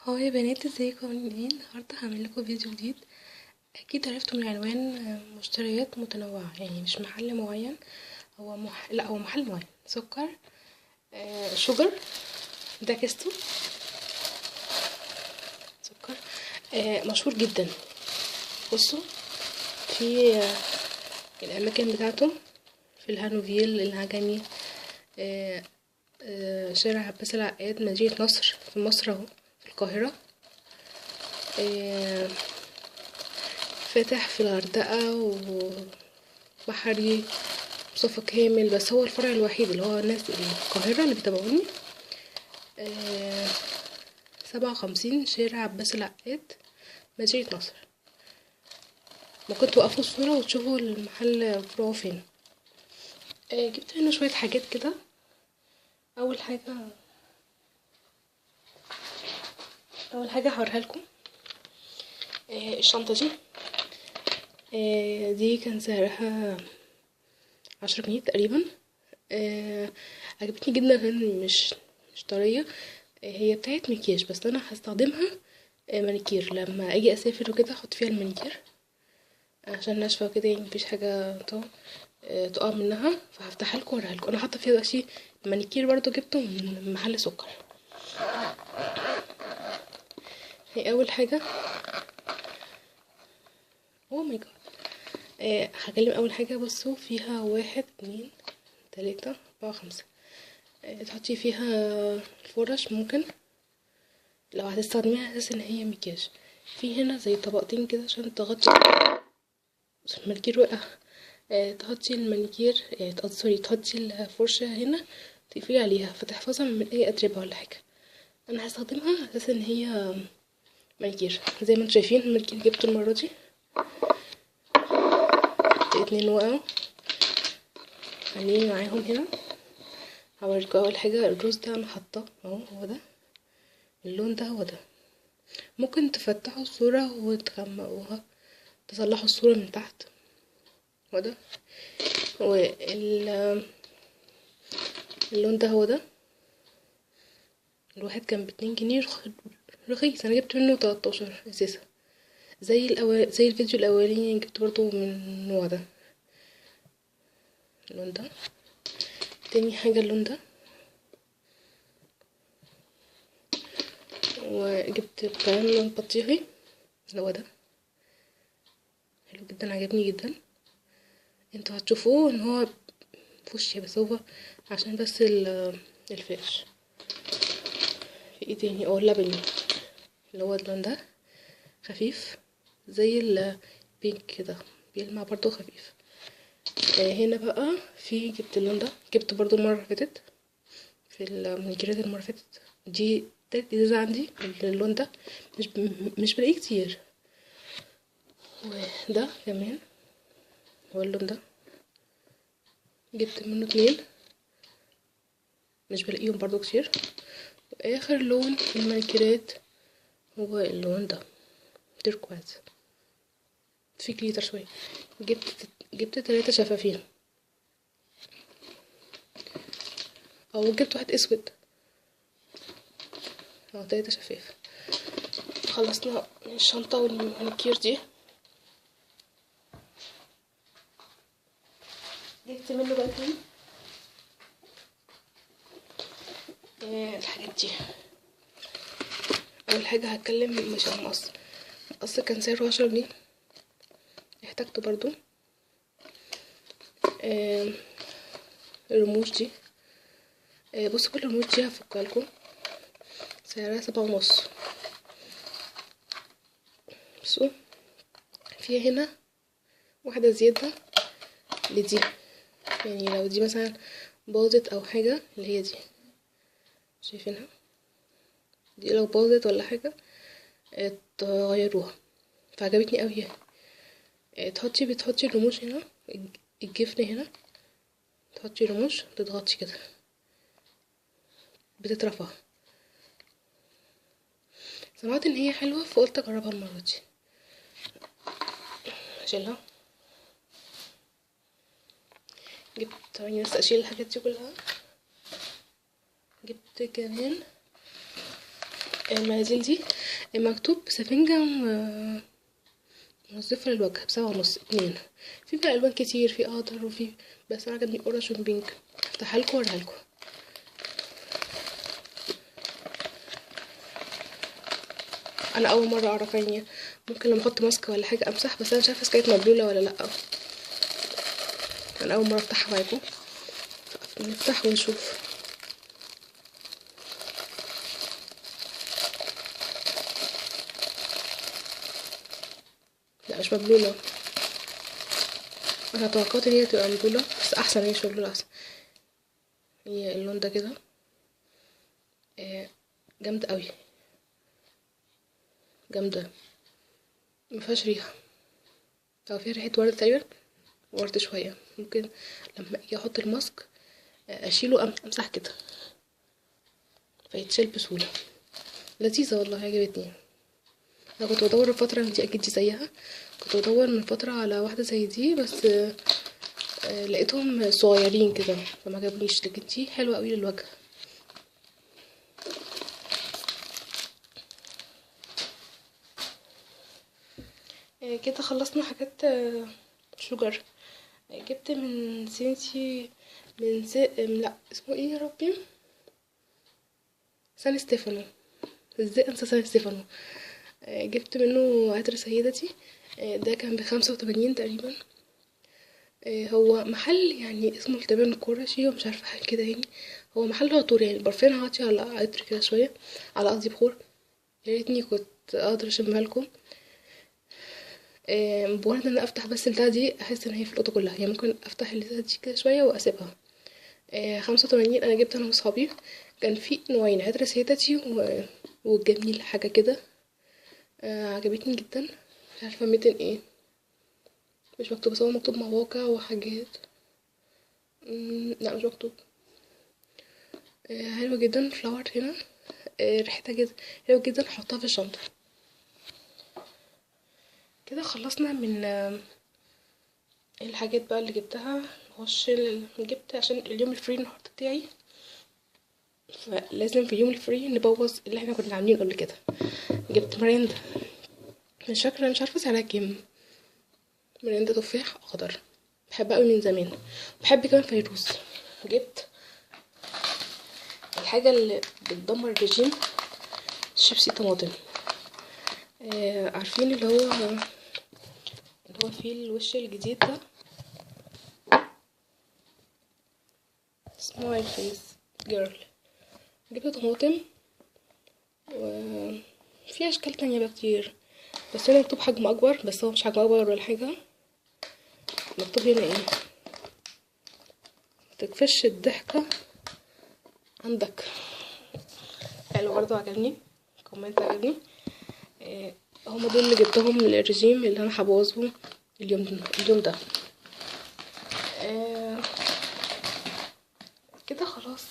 هو يا بنات ازيكم عاملين ايه؟ النهارده هعمل لكم فيديو جديد. اكيد عرفتوا من العنوان. مشتريات متنوعه، يعني مش محل معين. لا، هو محل معين. سكر، شوجر، ده كيستو سكر، مشهور جدا. بصوا في الاماكن بتاعته في الهانوفيل العجمي، آه، شارع عباس العقاد، مدينة نصر في مصر اهو، في القاهرة. آه، فاتح في الغردقة وبحري، مصطفى كامل، بس هو الفرع الوحيد اللي هو الناس القاهرة اللي بيتابعوني. 57 شارع عباس العقاد، مدينة نصر. ممكن توقفوا الصورة وتشوفوا المحل فروعه فين. جبت هنا شوية حاجات كده. أول حاجة أول حاجة هوريها لكم. الشنطة دي، دي كان سعرها 10 جنيه تقريبا. عجبتني جدا لأن مش طرية. هي بتاعت مكياج، بس انا هستخدمها مانيكير لما اجي اسافر وكده، احط فيها المانيكير عشان ناشفه وكده، يعني مفيش حاجه تقع منها. فهفتحها لكم واوريها لكم. انا حاطه فيها دلوقتي المانيكير، برضو جبته من محل سكر. هي اول حاجه، اوه ماي جاد، هكلم اول حاجه. بصوا فيها 1 2 3 4 5. تحطي فيها الفرش، ممكن لو هتستخدميها على اساس ان هي مكياج. في هنا زي طبقتين كده عشان تغطي المانيكير وقع. تحطي المانيكير، سوري، تحطي الفرشة هنا، تقفلي عليها فتحفظها من اي اتربة ولا حاجة. انا هستخدمها على اساس ان هي مانيكير. زي ما انتم شايفين المانيكير جبته المرة دي، اتنين وقعوا عليه معاهم هنا. هوريكم اول حاجة. الروز ده انا حاطاه اهو، هو ده اللون ده، هو ده. ممكن تفتحوا الصورة وتغمقوها، تصلحوا الصورة من تحت، هو ده. واللون ده هو ده. الواحد كان ب2 جنيه، رخيص. انا جبت منه 13 اساسا، زي الفيديو الاولاني جبت برضو من النوع ده، اللون ده. تاني حاجة اللون ده. وجبت كمان لون بطيخي اللي هو ده، حلو جدا، عجبني جدا. انتوا هتشوفوه ان هو فوشيا، بس هو عشان بس الفيش. في ايه تاني؟ اللبني اللي هو اللون ده، خفيف زي البينك كده، بيلمع برضو خفيف. هنا بقى جبت اللون ده، جبت برضو المرة اللي فاتت في المنكرات المرة اللي فاتت. دي تالت ازازة عندي اللون ده، مش بلاقيه كتير. وده كمان هو اللون ده، جبت منه 2، مش بلاقيهم برضو كتير. واخر لون في المنكرات هو اللون ده، تركواز، في كليتر شوية. جبت 3 شفافين، او جبت واحد اسود، او 3 شفاف. خلصنا الشنطة والمانيكير دي. جبت منه بقى تاني الحاجات دي. اول حاجة هتكلم مش عن القص كان سعره 10 جنيه، احتاجته برضو. الرموش دي، بصوا كل الرموش دي هفكها لكم، سعرها 7.5. بصوا فيها هنا واحدة زيادة لدي، يعني لو دي مثلا باظت او حاجة، اللي هي دي شايفينها، دي لو باظت ولا حاجة تغيروها. فعجبتني قوي. بتحطي الرموش هنا، الجفن هنا، تحطي رموش، تضغطي كده بتترفع. سمعت ان هي حلوة فقلت اجربها المرة دي. اشيلها. جبت، ثواني بس اشيل الحاجات دي كلها. جبت كمان المناديل دي مكتوب سفنجة منظفة للوجه ب7.5 2. في بقى الوان كتير، في اخضر وفي، بس انا عجبني اورنج وبينك. هفتحها لكم واوريها لكم. انا اول مره اعرف يعني ممكن لما احط ماسك ولا حاجه امسح، بس انا مش عارفه اذا كانت مبلوله ولا لا. انا اول مره افتحها معاكم، نفتح ونشوف. لا مش مبلوله، انا توقعت ان هي تبقى مبلوله، بس احسن، هي مش مبلوله احسن. هي اللون ده كده جامده قوي، جامده، مفيهاش ريحه، او فيها ريحه ورد تقريبا، ورد شويه. ممكن لما اجي احط الماسك اشيله امسح كده فيتشال بسهوله. لذيذه والله، عجبتني. انا كنت بدور الفتره دي، اكيد دي زيها، كنت بدور من فتره على واحده زي دي، بس لقيتهم صغيرين كده فما عجبنيش، لكن دي حلوه قوي للوجه. كده خلصنا حاجات شوجر. جبت من سينسي، لا اسمه ايه يا ربي، سان ستيفانو. ازاي انسى سان ستيفانو. جبت منه عطر سيدتي. ده كان ب85 تقريبا. هو محل يعني اسمه التبان القرشي، ومش عارفه حاجه كده يعني. هو محل عطور يعني، برفان عاطي على عطر كده شويه، على قصدي بخور. يا ريتني كنت اقدر اشمها لكم. بمجرد ان انا افتح بس البتاعه دي احس ان هي في الاوضه كلها، يعني ممكن افتح البتاعه دي كده شويه واسيبها. 85 انا جبت انا وصحابي. كان في نوعين، عطر سيدتي والجميل حاجه كده. عجبتني جدا. مش عارفه ميتين ايه، مش مكتوب، بس هو مكتوب مواقع وحاجات. لا مش مكتوب. حلوة جدا، فلاور هنا. ريحتها جدا حلوة جدا، حطها في الشنطة. كده خلصنا من الحاجات بقى اللي جبتها. نخش جبت عشان اليوم الفري النهارده بتاعي، فلازم في اليوم الفري نبوظ اللي احنا كنا عاملينه قبل كده. جبت مريندا، مش فاكرة، مش عارفة سعرها كام. مريندا تفاح اخضر، بحبها قوي من زمان. بحب كمان فيروز. جبت الحاجة اللي بتدمر الرجيم، شيبسي طماطم. عارفين اللي هو فيه الوش الجديد ده، اسمه الفيس جيرل. جبت طماطم، وفي اشكال تانية بقى كتير، بس هنا مكتوب حجم اكبر، بس هو مش حجم اكبر ولا حاجة. مكتوب هنا ايه، متكفش الضحكة عندك. حلو برضو، عجبني كومنت، عجبني. هما دول اللي جبتهم للرجيم اللي انا هبوظه اليوم ده. كده خلاص.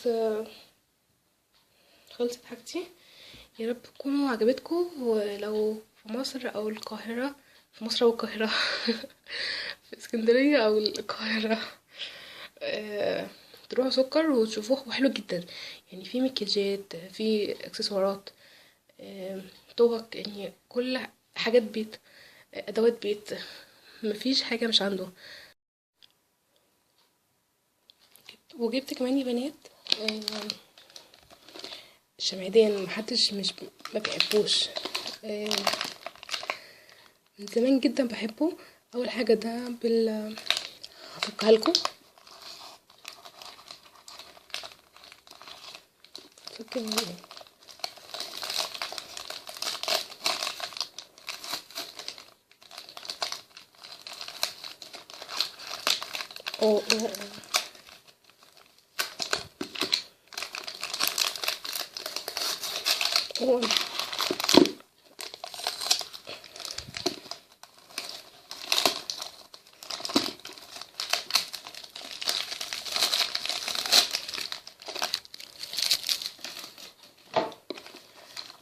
خلصت حاجتي. يا رب تكونوا عجبتكم، ولو في مصر او القاهرة، في مصر او القاهرة في اسكندرية او القاهرة، تروحوا سكر وتشوفوه، هو حلو جدا يعني. في مكياجات، في اكسسوارات، طوق، يعني كل حاجات بيت، ادوات بيت، مفيش حاجة مش عنده. وجبت كمان يا بنات شمعدان، محدش مش ما بيحبوش. من زمان جدا بحبه. اول حاجه ده هفكها لكم. فك اه اه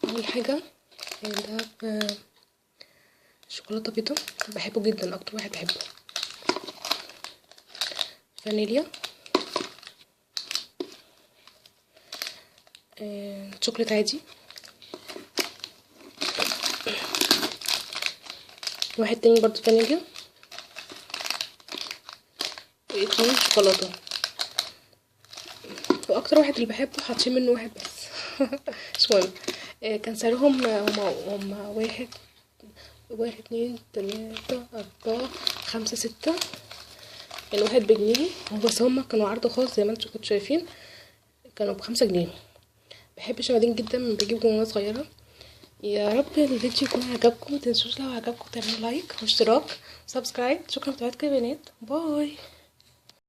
اول حاجه ده شوكولاته بيضه، بحبه جدا، اكتر واحد بحبه. فانيليا، شوكولاته عادي، واحد تاني برضو فانيليا، واتنين شوكولاته. واكتر واحد اللي بحبه حاطين منه واحد بس مش مهم. كان سعرهم هما واحد اتنين تلاتة اربعة خمسة ستة، الواحد بجنيه. بس هما كانوا عرض خاص زي ما انتوا كنتوا شايفين، كانوا ب5 جنيه. بحب الشمادين جدا، بجيبهم وانا صغيره. يا رب الفيديو يكون عجبكم، متنسوش لو عجبكم تعملوا لايك واشتراك وسبسكرايب. شكرا لكم يا بنات، باي.